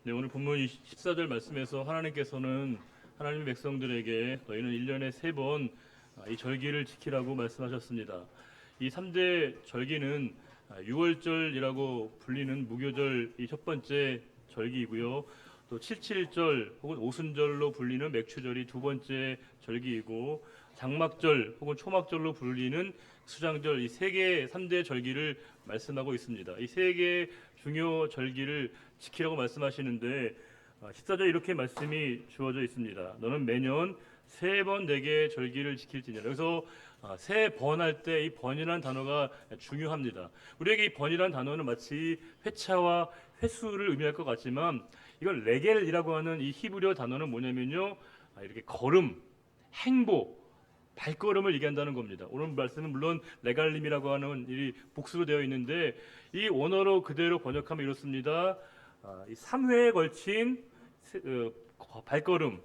네, 오늘 본문 14절 말씀에서 하나님께서는 하나님의 백성들에게 너희는 1년에 3번 이 절기를 지키라고 말씀하셨습니다. 이 3대 절기는 6월절이라고 불리는 무교절 이 첫 번째 절기이고요. 또 7.7절 혹은 오순절로 불리는 맥추절이 두 번째 절기이고, 장막절 혹은 초막절로 불리는 수장절, 이 세 개의 3대 절기를 말씀하고 있습니다. 이 세 개의 중요 절기를 지키라고 말씀하시는데 14절 이렇게 말씀이 주어져 있습니다. 너는 매년 3번 내게 절기를 지킬지니라. 그래서 세 번 할 때 이 번이라는 단어가 중요합니다. 우리에게 이 번이라는 단어는 마치 회차와 횟수를 의미할 것 같지만, 이건 레겔이라고 하는 이 히브리어 단어는 뭐냐면요, 이렇게 걸음, 행보, 발걸음을 얘기한다는 겁니다. 오늘 말씀은 물론 레갈림이라고 하는 이 복수로 되어 있는데, 이 원어로 그대로 번역하면 이렇습니다. 이 3회에 걸친 발걸음,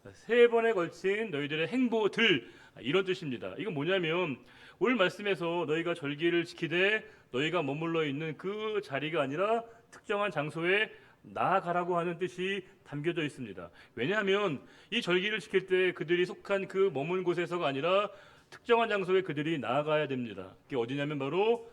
3번에 걸친 너희들의 행보들, 이런 뜻입니다. 이건 뭐냐면 오늘 말씀에서 너희가 절기를 지키되 너희가 머물러 있는 그 자리가 아니라 특정한 장소에 나아가라고 하는 뜻이 담겨져 있습니다. 왜냐하면 이 절기를 지킬 때 그들이 속한 그 머문 곳에서가 아니라 특정한 장소에 그들이 나아가야 됩니다. 그게 어디냐면 바로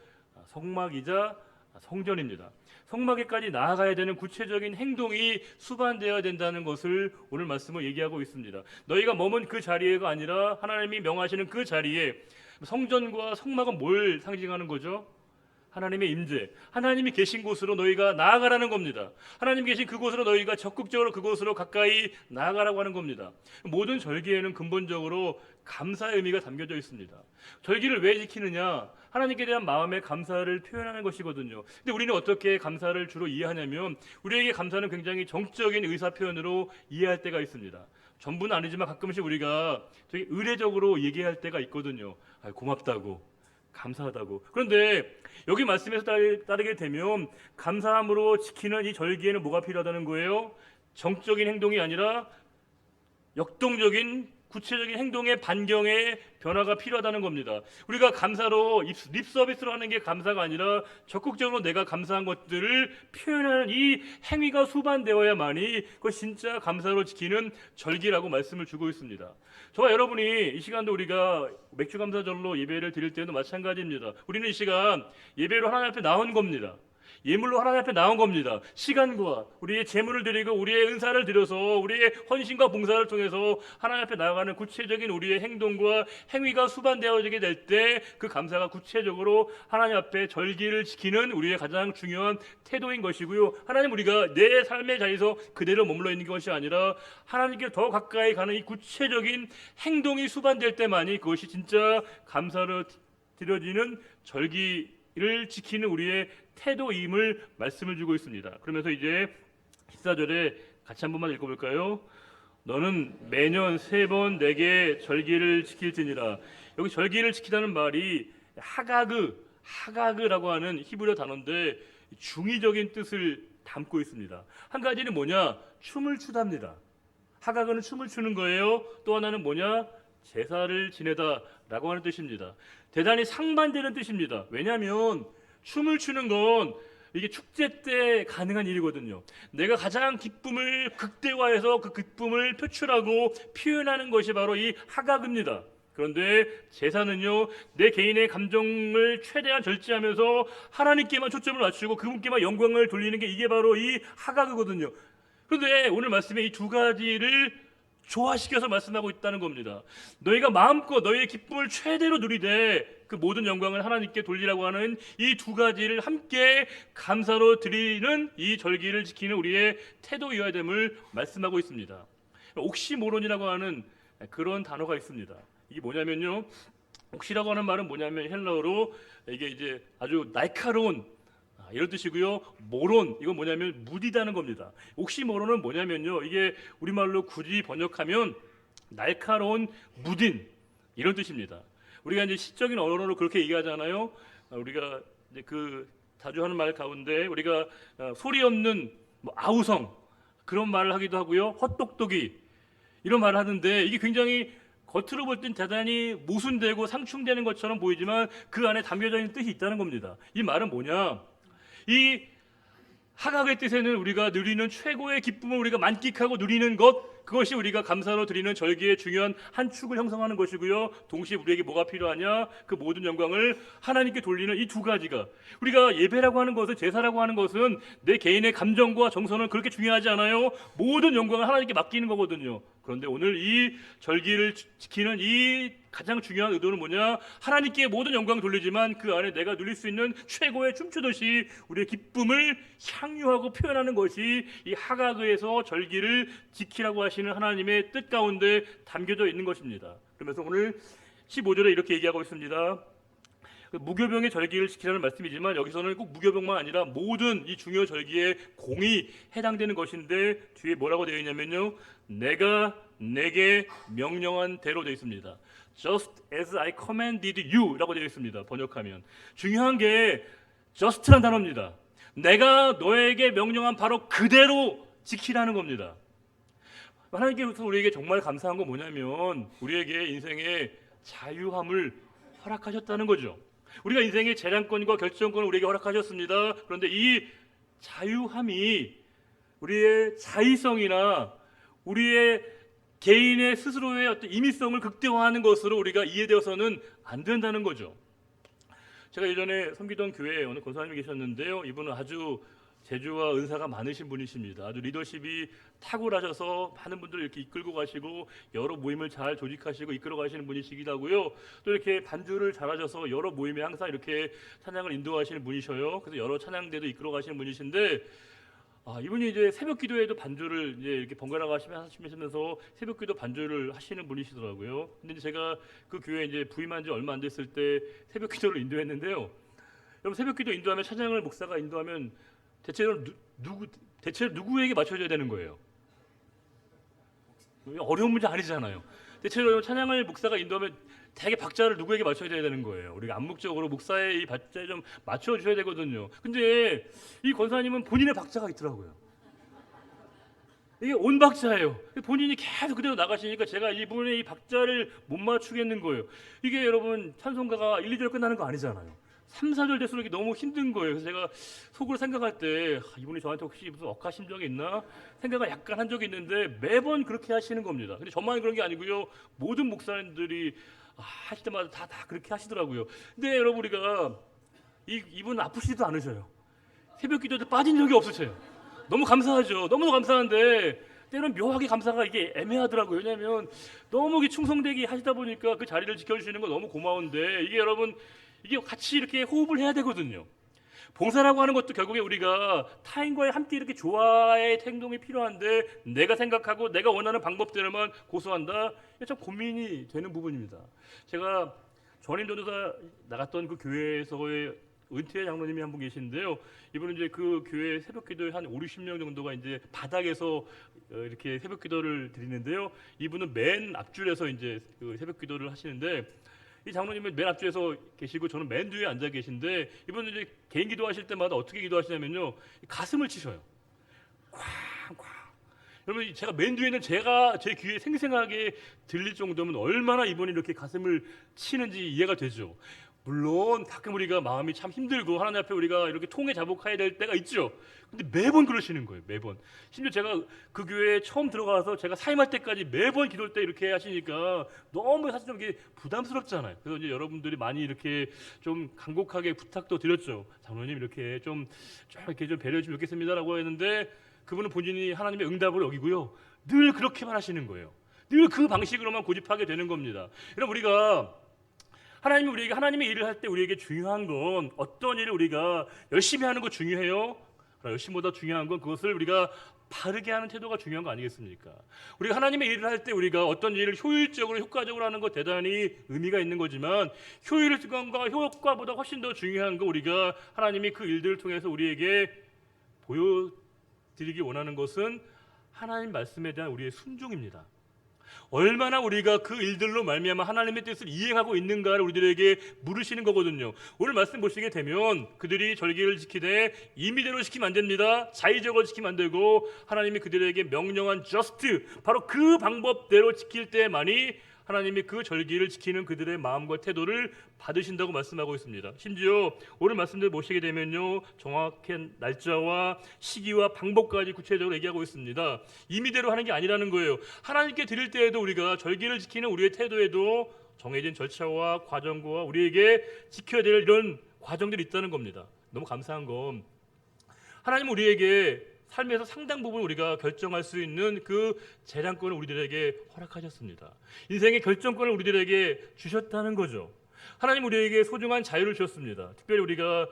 성막이자 성전입니다. 성막에까지 나아가야 되는 구체적인 행동이 수반되어야 된다는 것을 오늘 말씀을 얘기하고 있습니다. 너희가 머문 그 자리가 아니라 하나님이 명하시는 그 자리에, 성전과 성막은 뭘 상징하는 거죠? 하나님의 임재, 하나님이 계신 곳으로 너희가 나아가라는 겁니다. 하나님 계신 그곳으로 너희가 적극적으로 그곳으로 가까이 나아가라고 하는 겁니다. 모든 절기에는 근본적으로 감사의 의미가 담겨져 있습니다. 절기를 왜 지키느냐? 하나님께 대한 마음의 감사를 표현하는 것이거든요. 근데 우리는 어떻게 감사를 주로 이해하냐면, 우리에게 감사는 굉장히 정적인 의사 표현으로 이해할 때가 있습니다. 전부는 아니지만 가끔씩 우리가 되게 의례적으로 얘기할 때가 있거든요. 고맙다고, 감사하다고. 그런데 여기 말씀에서 따르게 되면 감사함으로 지키는 이 절기에는 뭐가 필요하다는 거예요? 정적인 행동이 아니라 역동적인 구체적인 행동의 반경의 변화가 필요하다는 겁니다. 우리가 감사로 립 서비스로 하는 게 감사가 아니라 적극적으로 내가 감사한 것들을 표현하는 이 행위가 수반되어야만이 그것 진짜 감사로 지키는 절기라고 말씀을 주고 있습니다. 저와 여러분이 이 시간도 우리가 맥주감사절로 예배를 드릴 때도 마찬가지입니다. 우리는 이 시간 예배로 하나님 앞에 나온 겁니다. 예물로 하나님 앞에 나온 겁니다. 시간과 우리의 재물을 드리고 우리의 은사를 드려서 우리의 헌신과 봉사를 통해서 하나님 앞에 나아가는 구체적인 우리의 행동과 행위가 수반되어지게 될 때 그 감사가 구체적으로 하나님 앞에 절기를 지키는 우리의 가장 중요한 태도인 것이고요. 하나님, 우리가 내 삶의 자리에서 그대로 머물러 있는 것이 아니라 하나님께 더 가까이 가는 이 구체적인 행동이 수반될 때만이 그것이 진짜 감사로 드려지는 절기를 지키는 우리의 태도임을 말씀을 주고 있습니다. 그러면서 이제 14절에 같이 한 번만 읽어볼까요? 너는 매년 3번 내게 절기를 지킬지니라. 여기 절기를 지키다는 말이 하가그라고 하는 히브리어 단어인데 중의적인 뜻을 담고 있습니다. 한 가지는 뭐냐? 춤을 추답니다. 하가그는 춤을 추는 거예요. 또 하나는 뭐냐? 제사를 지내다라고 하는 뜻입니다. 대단히 상반되는 뜻입니다. 왜냐하면 춤을 추는 건 이게 축제 때 가능한 일이거든요. 내가 가장 기쁨을 극대화해서 그 기쁨을 표출하고 표현하는 것이 바로 이 하가그입니다. 그런데 제사는요, 내 개인의 감정을 최대한 절제하면서 하나님께만 초점을 맞추고 그분께만 영광을 돌리는 게 이게 바로 이 하가그거든요. 그런데 오늘 말씀에 이 두 가지를 조화시켜서 말씀하고 있다는 겁니다. 너희가 마음껏 너희의 기쁨을 최대로 누리되 그 모든 영광을 하나님께 돌리라고 하는 이 두 가지를 함께 감사로 드리는 이 절기를 지키는 우리의 태도여야 됨을 말씀하고 있습니다. 옥시모론이라고 하는 그런 단어가 있습니다. 이게 뭐냐면요, 옥시라고 하는 말은 뭐냐면 헬라어로 이게 이제 아주 날카로운 이런 뜻이고요. 모론, 이건 뭐냐면 무디다는 겁니다. 옥시모론은 뭐냐면요, 이게 우리말로 굳이 번역하면 날카로운 무딘, 이런 뜻입니다. 우리가 이제 시적인 언어로 그렇게 얘기하잖아요. 우리가 이제 그 자주 하는 말 가운데 우리가 소리 없는 아우성, 그런 말을 하기도 하고요. 헛똑똑이, 이런 말을 하는데 이게 굉장히 겉으로 볼 땐 대단히 모순되고 상충되는 것처럼 보이지만 그 안에 담겨져 있는 뜻이 있다는 겁니다. 이 말은 뭐냐? 이 하각의 뜻에는 우리가 누리는 최고의 기쁨을 우리가 만끽하고 누리는 것, 그것이 우리가 감사로 드리는 절기의 중요한 한 축을 형성하는 것이고요. 동시에 우리에게 뭐가 필요하냐? 그 모든 영광을 하나님께 돌리는 이 두 가지가, 우리가 예배라고 하는 것은, 제사라고 하는 것은 내 개인의 감정과 정서는 그렇게 중요하지 않아요. 모든 영광을 하나님께 맡기는 거거든요. 그런데 오늘 이 절기를 지키는 이 가장 중요한 의도는 뭐냐? 하나님께 모든 영광을 돌리지만 그 안에 내가 누릴 수 있는 최고의 춤추듯이 우리의 기쁨을 향유하고 표현하는 것이 이 하각에서 절기를 지키라고 하시는 하나님의 뜻 가운데 담겨져 있는 것입니다. 그러면서 오늘 15절에 이렇게 얘기하고 있습니다. 무교병의 절기를 지키라는 말씀이지만 여기서는 꼭 무교병만 아니라 모든 이 중요 절기의 공이 해당되는 것인데 뒤에 뭐라고 되어 있냐면요, 내가 내게 명령한 대로 되어 있습니다. Just as I commanded you 라고 되어 있습니다. 번역하면 중요한 게 just란 단어입니다. 내가 너에게 명령한 바로 그대로 지키라는 겁니다. 하나님께서 우리에게 정말 감사한 건 뭐냐면 우리에게 인생의 자유함을 허락하셨다는 거죠. 우리가 인생의 재량권과 결정권을 우리에게 허락하셨습니다. 그런데 이 자유함이 우리의 자의성이나 우리의 개인의 스스로의 어떤 임의성을 극대화하는 것으로 우리가 이해되어서는 안 된다는 거죠. 제가 예전에 섬기던 교회에 어느 권사님이 계셨는데요, 이분은 아주 재주와 은사가 많으신 분이십니다. 아주 리더십이 탁월하셔서 많은 분들을 이렇게 이끌고 가시고 여러 모임을 잘 조직하시고 이끌어 가시는 분이시기도 하고요. 또 이렇게 반주를 잘하셔서 여러 모임에 항상 이렇게 찬양을 인도하시는 분이셔요. 그래서 여러 찬양대도 이끌어 가시는 분이신데, 이분이 이제 새벽 기도에도 반주를 이제 이렇게 번갈아 하시면서 새벽 기도 반주를 하시는 분이시더라고요. 근데 이제 제가 그 교회에 이제 부임한 지 얼마 안 됐을 때 새벽 기도를 인도했는데요. 여러분, 새벽 기도 인도하면, 찬양을 목사가 인도하면 대체로 누구에게 맞춰줘야 되는 거예요? 어려운 문제 아니잖아요. 대체로 찬양을 목사가 인도하면 대개 박자를 누구에게 맞춰야 되는 거예요. 우리가 암묵적으로 목사의 이 박자에 좀 맞춰주셔야 되거든요. 근데 이 권사님은 본인의 박자가 있더라고요. 이게 온 박자예요. 본인이 계속 그대로 나가시니까 제가 이분의 이 박자를 못 맞추겠는 거예요. 이게 여러분 찬송가가 1, 2절 끝나는 거 아니잖아요. 3, 4절 될수록 이게 너무 힘든 거예요. 그래서 제가 속으로 생각할 때 이분이 저한테 혹시 무슨 억하심정이 있나 생각을 약간 한 적이 있는데 매번 그렇게 하시는 겁니다. 근데 저만 그런 게 아니고요. 모든 목사님들이 하실 때마다 다 그렇게 하시더라고요. 근데 여러분, 우리가 이분 아프시지도 않으셔요. 새벽 기도에 빠진 적이 없으셔요. 너무 감사하죠. 너무너무 감사한데 때로는 묘하게 감사가 이게 애매하더라고요. 왜냐하면 너무 충성되게 하시다 보니까 그 자리를 지켜주시는 거 너무 고마운데 이게 여러분, 이게 같이 이렇게 호흡을 해야 되거든요. 봉사라고 하는 것도 결국에 우리가 타인과의 함께 이렇게 조화의 행동이 필요한데 내가 생각하고 내가 원하는 방법대로만 고수한다. 이게 참 고민이 되는 부분입니다. 제가 전임 전도사 나갔던 그 교회에서의 은퇴 장로님이 한 분 계신데요. 이분은 이제 그 교회 새벽 기도에 한 5, 60명 정도가 이제 바닥에서 이렇게 새벽 기도를 드리는데요. 이분은 맨 앞줄에서 이제 그 새벽 기도를 하시는데, 이 장로님은 맨 앞줄에서 계시고 저는 맨 뒤에 앉아 계신데, 이분은 이제 개인 기도하실 때마다 어떻게 기도하시냐면요, 가슴을 치셔요. 쾅쾅. 여러분, 제가 맨 뒤에 있는 제가 제 귀에 생생하게 들릴 정도면 얼마나 이분이 이렇게 가슴을 치는지 이해가 되죠. 물론 가끔 우리가 마음이 참 힘들고 하나님 앞에 우리가 이렇게 통에 자복해야 될 때가 있죠. 근데 매번 그러시는 거예요. 매번. 심지어 제가 그 교회에 처음 들어가서 제가 사임할 때까지 매번 기도할 때 이렇게 하시니까 너무 사실 좀 이게 부담스럽잖아요. 그래서 이제 여러분들이 많이 이렇게 좀 간곡하게 부탁도 드렸죠. 장로님 이렇게 좀 배려해 주면 좋겠습니다라고 했는데, 그분은 본인이 하나님의 응답을 여기고요. 늘 그렇게만 하시는 거예요. 늘 그 방식으로만 고집하게 되는 겁니다. 여러분, 우리가 하나님이 우리에게 하나님의 일을 할 때 우리에게 중요한 건, 어떤 일을 우리가 열심히 하는 거 중요해요. 열심보다 중요한 건 그것을 우리가 바르게 하는 태도가 중요한 거 아니겠습니까? 우리가 하나님의 일을 할 때 우리가 어떤 일을 효율적으로 효과적으로 하는 것 대단히 의미가 있는 거지만, 효율과 효과보다 훨씬 더 중요한 건 우리가 하나님이 그 일들을 통해서 우리에게 보여드리기 원하는 것은 하나님 말씀에 대한 우리의 순종입니다. 얼마나 우리가 그 일들로 말미암아 하나님의 뜻을 이행하고 있는가를 우리들에게 물으시는 거거든요. 오늘 말씀 보시게 되면 그들이 절기를 지키되 임의대로 지키면 안 됩니다. 자의적으로 지키면 안 되고 하나님이 그들에게 명령한 just, 바로 그 방법대로 지킬 때만이 하나님이 그 절기를 지키는 그들의 마음과 태도를 받으신다고 말씀하고 있습니다. 심지어 오늘 말씀대로 모시게 되면요, 정확한 날짜와 시기와 방법까지 구체적으로 얘기하고 있습니다. 임의대로 하는 게 아니라는 거예요. 하나님께 드릴 때에도 우리가 절기를 지키는 우리의 태도에도 정해진 절차와 과정과 우리에게 지켜야 될 이런 과정들이 있다는 겁니다. 너무 감사한 건 하나님은 우리에게 삶에서 상당 부분 우리가 결정할 수 있는 그 재량권을 우리들에게 허락하셨습니다. 인생의 결정권을 우리들에게 주셨다는 거죠. 하나님 우리에게 소중한 자유를 주셨습니다. 특별히 우리가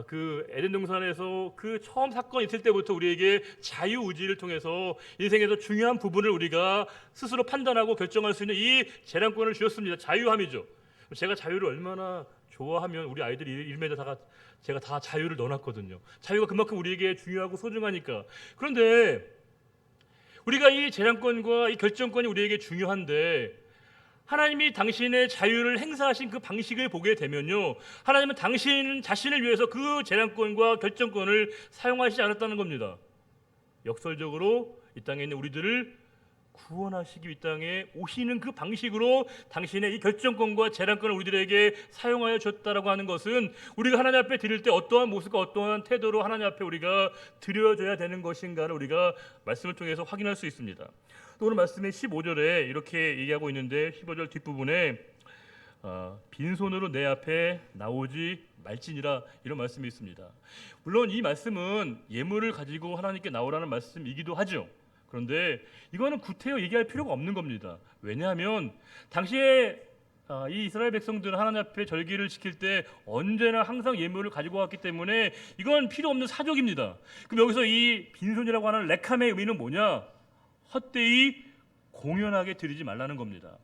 그 에덴 동산에서 그 처음 사건 있을 때부터 우리에게 자유의지를 통해서 인생에서 중요한 부분을 우리가 스스로 판단하고 결정할 수 있는 이 재량권을 주셨습니다. 자유함이죠. 제가 자유를 얼마나 좋아하면 우리 아이들이 이름에다가 제가 다 자유를 넣어놨거든요. 자유가 그만큼 우리에게 중요하고 소중하니까. 그런데 우리가 이 재량권과 이 결정권이 우리에게 중요한데 하나님이 당신의 자유를 행사하신 그 방식을 보게 되면요, 하나님은 당신 자신을 위해서 그 재량권과 결정권을 사용하시지 않았다는 겁니다. 역설적으로 이 땅에 있는 우리들을 구원하시기 위해 이 땅에 오시는 그 방식으로 당신의 이 결정권과 재량권을 우리들에게 사용하여 줬다라고 하는 것은 우리가 하나님 앞에 드릴 때 어떠한 모습과 어떠한 태도로 하나님 앞에 우리가 드려줘야 되는 것인가를 우리가 말씀을 통해서 확인할 수 있습니다. 또 오늘 말씀의 15절에 이렇게 얘기하고 있는데 15절 뒷부분에 빈손으로 내 앞에 나오지 말지니라 이런 말씀이 있습니다. 물론 이 말씀은 예물을 가지고 하나님께 나오라는 말씀이기도 하죠. 그런데 이거는 구태여 얘기할 필요가 없는 겁니다. 왜냐하면 당시에 이 이스라엘 백성들은 하나님 앞에 절기를 지킬 때 언제나 항상 예물을 가지고 왔기 때문에 이건 필요 없는 사족입니다. 그럼 여기서 이 빈손이라고 하는 레캄의 의미는 뭐냐? 헛되이 공연하게 드리지 말라는 겁니다.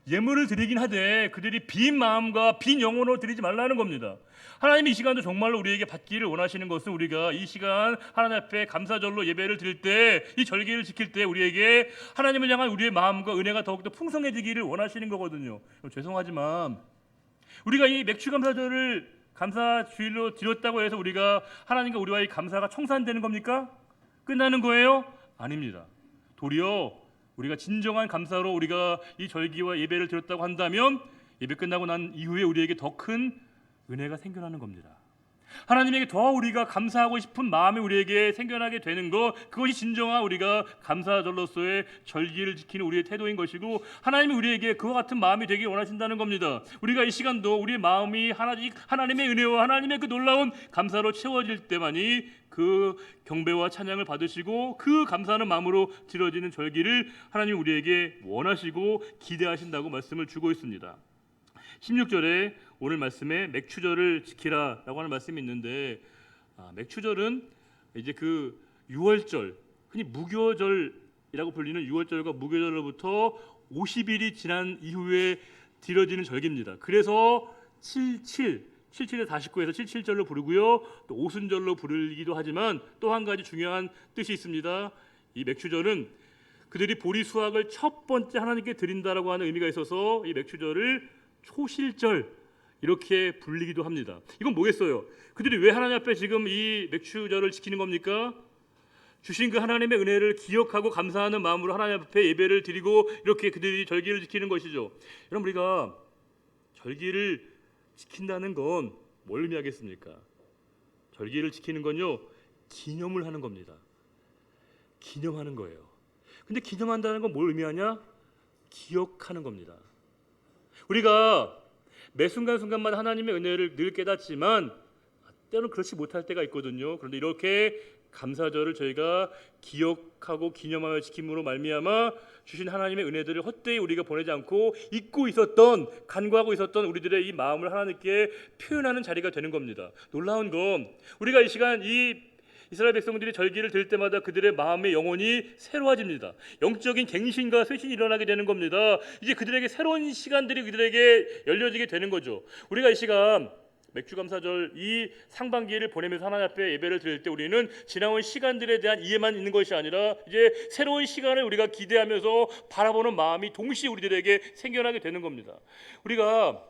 예물을 드리긴 하되 그들이 빈 마음과 빈 영혼으로 드리지 말라는 겁니다. 하나님이 이 시간도 정말로 우리에게 받기를 원하시는 것은 우리가 이 시간 하나님 앞에 감사절로 예배를 드릴 때, 이 절기를 지킬 때 우리에게 하나님을 향한 우리의 마음과 은혜가 더욱더 풍성해지기를 원하시는 거거든요. 죄송하지만 우리가 이 맥주감사절을 감사주일로 드렸다고 해서 우리가 하나님과 우리와의 감사가 청산되는 겁니까? 끝나는 거예요? 아닙니다. 도리어 우리가 진정한 감사로 우리가 이 절기와 예배를 드렸다고 한다면 예배 끝나고 난 이후에 우리에게 더 큰 은혜가 생겨나는 겁니다. 하나님에게 더 우리가 감사하고 싶은 마음이 우리에게 생겨나게 되는 것, 그것이 진정한 우리가 감사절로서의 절기를 지키는 우리의 태도인 것이고 하나님이 우리에게 그와 같은 마음이 되길 원하신다는 겁니다. 우리가 이 시간도 우리의 마음이 하나님의 은혜와 하나님의 그 놀라운 감사로 채워질 때만이 그 경배와 찬양을 받으시고 그 감사하는 마음으로 드려지는 절기를 하나님이 우리에게 원하시고 기대하신다고 말씀을 주고 있습니다. 16절에 오늘 말씀에 맥추절을 지키라라고 하는 말씀이 있는데 맥추절은 이제 그 유월절, 흔히 무교절이라고 불리는 유월절과 무교절로부터 50일이 지난 이후에 드려지는 절기입니다. 그래서 77에 49에서 77절로 부르고요, 또 오순절로 부르기도 하지만 또 한 가지 중요한 뜻이 있습니다. 이 맥추절은 그들이 보리 수확을 첫 번째 하나님께 드린다라고 하는 의미가 있어서 이 맥추절을 초실절 이렇게 불리기도 합니다. 이건 뭐겠어요? 그들이 왜 하나님 앞에 지금 이 맥추절을 지키는 겁니까? 주신 그 하나님의 은혜를 기억하고 감사하는 마음으로 하나님 앞에 예배를 드리고 이렇게 그들이 절기를 지키는 것이죠. 여러분, 우리가 절기를 지킨다는 건 뭘 의미하겠습니까? 절기를 지키는 건요, 기념을 하는 겁니다. 기념하는 거예요. 근데 기념한다는 건 뭘 의미하냐? 기억하는 겁니다. 우리가 매 순간순간마다 하나님의 은혜를 늘 깨닫지만 때로는 그렇지 못할 때가 있거든요. 그런데 이렇게 감사절을 저희가 기억하고 기념하여 지킴으로 말미암아 주신 하나님의 은혜들을 헛되이 우리가 보내지 않고 잊고 있었던, 간구하고 있었던 우리들의 이 마음을 하나님께 표현하는 자리가 되는 겁니다. 놀라운 건 우리가 이 시간 이 이스라엘 백성들이 절기를 드릴 때마다 그들의 마음의 영혼이 새로워집니다. 영적인 갱신과 쇄신이 일어나게 되는 겁니다. 이제 그들에게 새로운 시간들이 그들에게 열려지게 되는 거죠. 우리가 이 시간 맥주감사절 이 상반기를 보내면서 하나님 앞에 예배를 드릴 때 우리는 지나온 시간들에 대한 이해만 있는 것이 아니라 이제 새로운 시간을 우리가 기대하면서 바라보는 마음이 동시에 우리들에게 생겨나게 되는 겁니다. 우리가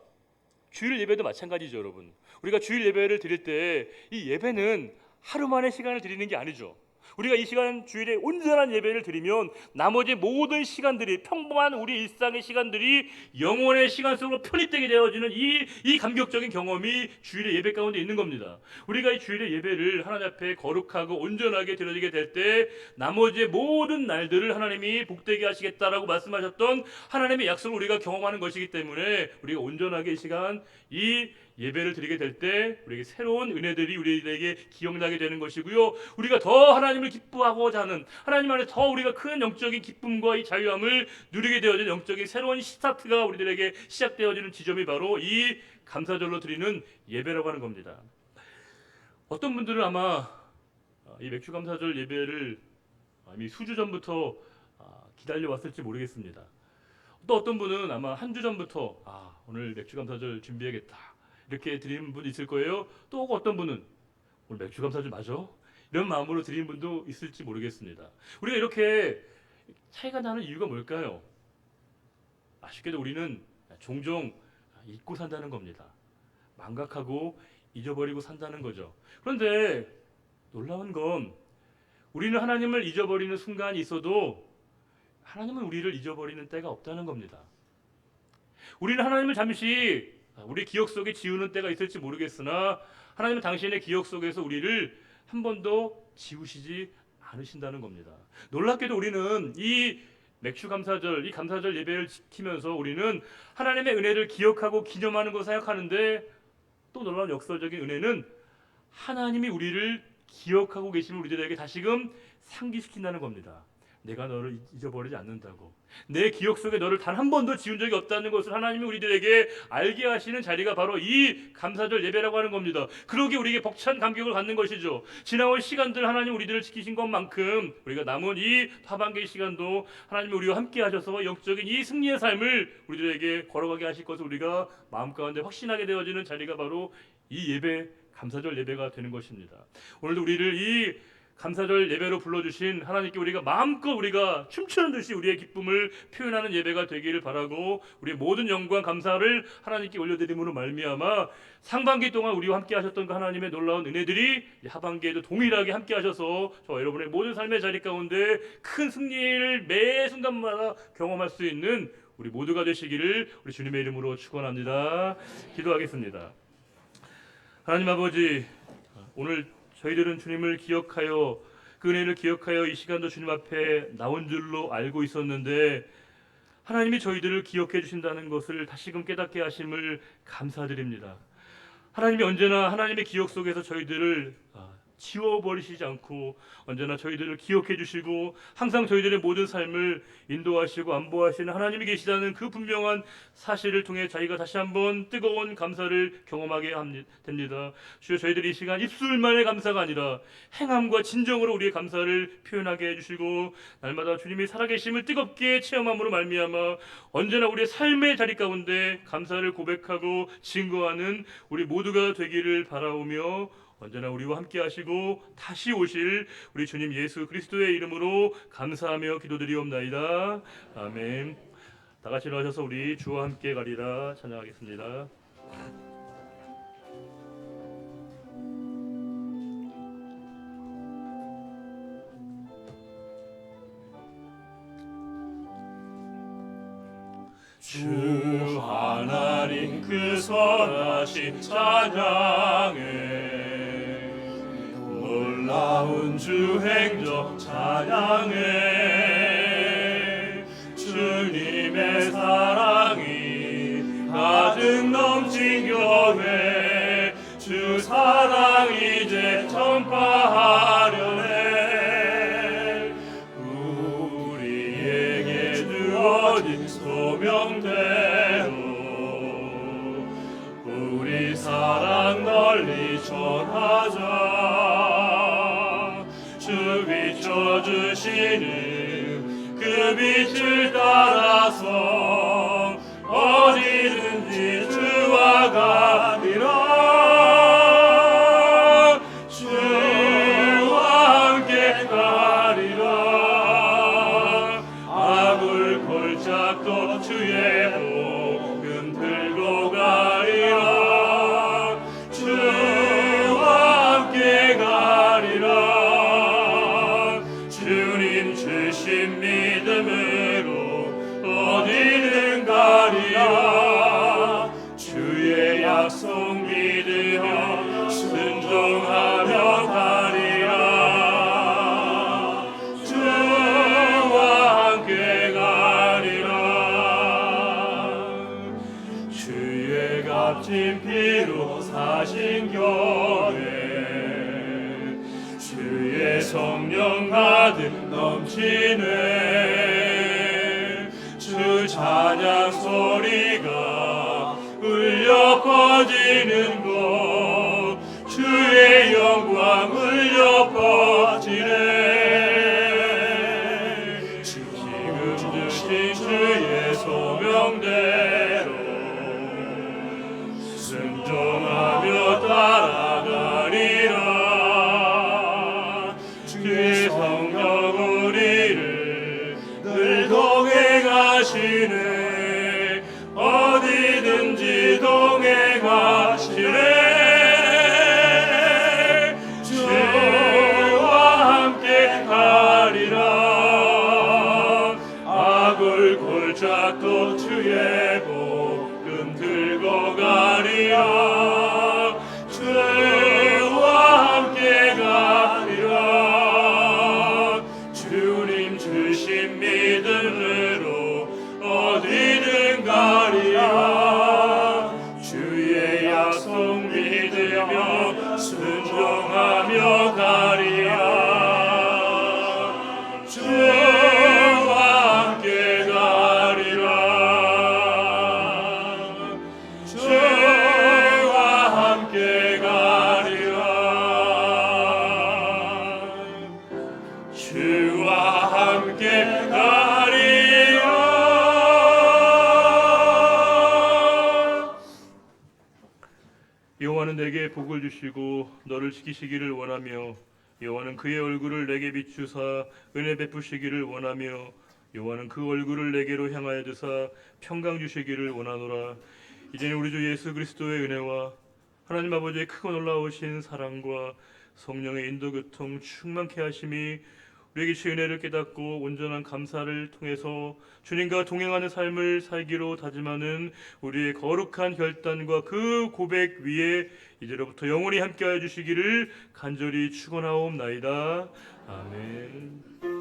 주일 예배도 마찬가지죠, 여러분. 우리가 주일 예배를 드릴 때 이 예배는 하루 만에 시간을 드리는 게 아니죠. 우리가 이 시간 주일에 온전한 예배를 드리면 나머지 모든 시간들이, 평범한 우리 일상의 시간들이 영혼의 시간 속으로 편입되게 되어지는 이 감격적인 경험이 주일의 예배 가운데 있는 겁니다. 우리가 이 주일의 예배를 하나님 앞에 거룩하고 온전하게 드려지게 될 때 나머지 모든 날들을 하나님이 복되게 하시겠다라고 말씀하셨던 하나님의 약속을 우리가 경험하는 것이기 때문에 우리가 온전하게 이 시간 이 예배를 드리게 될 때 우리에게 새로운 은혜들이 우리에게 기억나게 되는 것이고요. 우리가 더 하나님을 기뻐하고자 하는, 하나님 안에 더 우리가 큰 영적인 기쁨과 이 자유함을 누리게 되어지는 영적인 새로운 스타트가 우리들에게 시작되어지는 지점이 바로 이 감사절로 드리는 예배라고 하는 겁니다. 어떤 분들은 아마 이 맥주 감사절 예배를 이미 수주 전부터 기다려 왔을지 모르겠습니다. 또 어떤 분은 아마 한 주 전부터 오늘 맥주 감사절 준비해야겠다 이렇게 드리는 분 있을 거예요. 또 어떤 분은 오늘 맥주 감사절 맞아? 이런 마음으로 드리는 분도 있을지 모르겠습니다. 우리가 이렇게 차이가 나는 이유가 뭘까요? 아쉽게도 우리는 종종 잊고 산다는 겁니다. 망각하고 잊어버리고 산다는 거죠. 그런데 놀라운 건 우리는 하나님을 잊어버리는 순간이 있어도 하나님은 우리를 잊어버리는 때가 없다는 겁니다. 우리는 하나님을 잠시 우리 기억 속에 지우는 때가 있을지 모르겠으나 하나님은 당신의 기억 속에서 우리를 한 번도 지우시지 않으신다는 겁니다. 놀랍게도 우리는 이 맥주 감사절, 이 감사절 예배를 지키면서 우리는 하나님의 은혜를 기억하고 기념하는 것을 생각하는데 또 놀라운 역설적인 은혜는 하나님이 우리를 기억하고 계시는 우리들에게 다시금 상기시킨다는 겁니다. 내가 너를 잊어버리지 않는다고, 내 기억 속에 너를 단 한 번도 지운 적이 없다는 것을 하나님이 우리들에게 알게 하시는 자리가 바로 이 감사절 예배라고 하는 겁니다. 그러기에 우리에게 벅찬 감격을 갖는 것이죠. 지나온 시간들 하나님 우리들을 지키신 것만큼 우리가 남은 이 하반기의 시간도 하나님이 우리와 함께 하셔서 영적인 이 승리의 삶을 우리들에게 걸어가게 하실 것을 우리가 마음 가운데 확신하게 되어지는 자리가 바로 이 예배, 감사절 예배가 되는 것입니다. 오늘도 우리를 이 감사절 예배로 불러주신 하나님께 우리가 마음껏 우리가 춤추는 듯이 우리의 기쁨을 표현하는 예배가 되기를 바라고, 우리의 모든 영광 감사를 하나님께 올려드림으로 말미암아 상반기 동안 우리와 함께 하셨던 그 하나님의 놀라운 은혜들이 하반기에도 동일하게 함께 하셔서 저와 여러분의 모든 삶의 자리 가운데 큰 승리를 매 순간마다 경험할 수 있는 우리 모두가 되시기를 우리 주님의 이름으로 축원합니다. 기도하겠습니다. 하나님 아버지, 오늘 저희들은 주님을 기억하여 그 은혜를 기억하여 이 시간도 주님 앞에 나온 줄로 알고 있었는데 하나님이 저희들을 기억해 주신다는 것을 다시금 깨닫게 하심을 감사드립니다. 하나님이 언제나 하나님의 기억 속에서 저희들을 지워버리시지 않고 언제나 저희들을 기억해 주시고 항상 저희들의 모든 삶을 인도하시고 안보하시는 하나님이 계시다는 그 분명한 사실을 통해 저희가 다시 한번 뜨거운 감사를 경험하게 됩니다. 주여, 저희들이 이 시간 입술만의 감사가 아니라 행함과 진정으로 우리의 감사를 표현하게 해주시고 날마다 주님이 살아계심을 뜨겁게 체험함으로 말미암아 언제나 우리의 삶의 자리 가운데 감사를 고백하고 증거하는 우리 모두가 되기를 바라오며 언제나 우리와 함께 하시고 다시 오실 우리 주님 예수 그리스도의 이름으로 감사하며 기도드리옵나이다. 아멘. 다 같이 일어나셔서 우리 주와 함께 가리라 찬양하겠습니다. 주 하나님 그 선하신 찬양에 놀라운 주 행적 찬양해 주님의 사랑이 가득 넘친 교회 주 사랑 이제 전파하려네 우리에게 주어진 소명대로 우리 사랑 널리 전하자 주 비춰주시는 그 빛을 따라서 어디든지 주와 가리라 주와 함께 가리라 아굴 골짜기도 주의 복음 들고 가리라 주와 함께 가리라 주신 믿음으로 어디든 가리라. 주의 약속 믿으며 순종하며 가리라. 주와 함께 가리라. 주의 값진 피로 사신 교회, 주의 성령 가득 넘치네. 주 찬양 소리가 울려 퍼지는 곳, 주의 영광 울려 퍼지네. 지금 주신 주의 소명대로 순종하며 따라가리라. 주의 성령 우리를 늘 동행하시네. 어디든지 동행하시네. 주와 함께 가리라. 아굴 골짜기도 주의 복음 들고 가리라. 주와 함께 가리라. 주님 주신 믿음으로 어디든 가리라. 주의 약속 믿으며 순종하며 가리라. 주와 함께 가리라. 주와 함께 가리라. 주와 함께 가리라. 여호와는 내게 복을 주시고 너를 지키시기를 원하며, 여호와는 그의 얼굴을 내게 비추사 은혜 베푸시기를 원하며, 여호와는 그 얼굴을 내게로 향하여 드사 평강 주시기를 원하노라. 이제는 우리 주 예수 그리스도의 은혜와 하나님 아버지의 크고 놀라우신 사랑과 성령의 인도 교통 충만케 하심이 우리에게 주의 은혜를 깨닫고 온전한 감사를 통해서 주님과 동행하는 삶을 살기로 다짐하는 우리의 거룩한 결단과 그 고백 위에 이제로부터 영원히 함께하여 주시기를 간절히 축원하옵나이다. 아멘.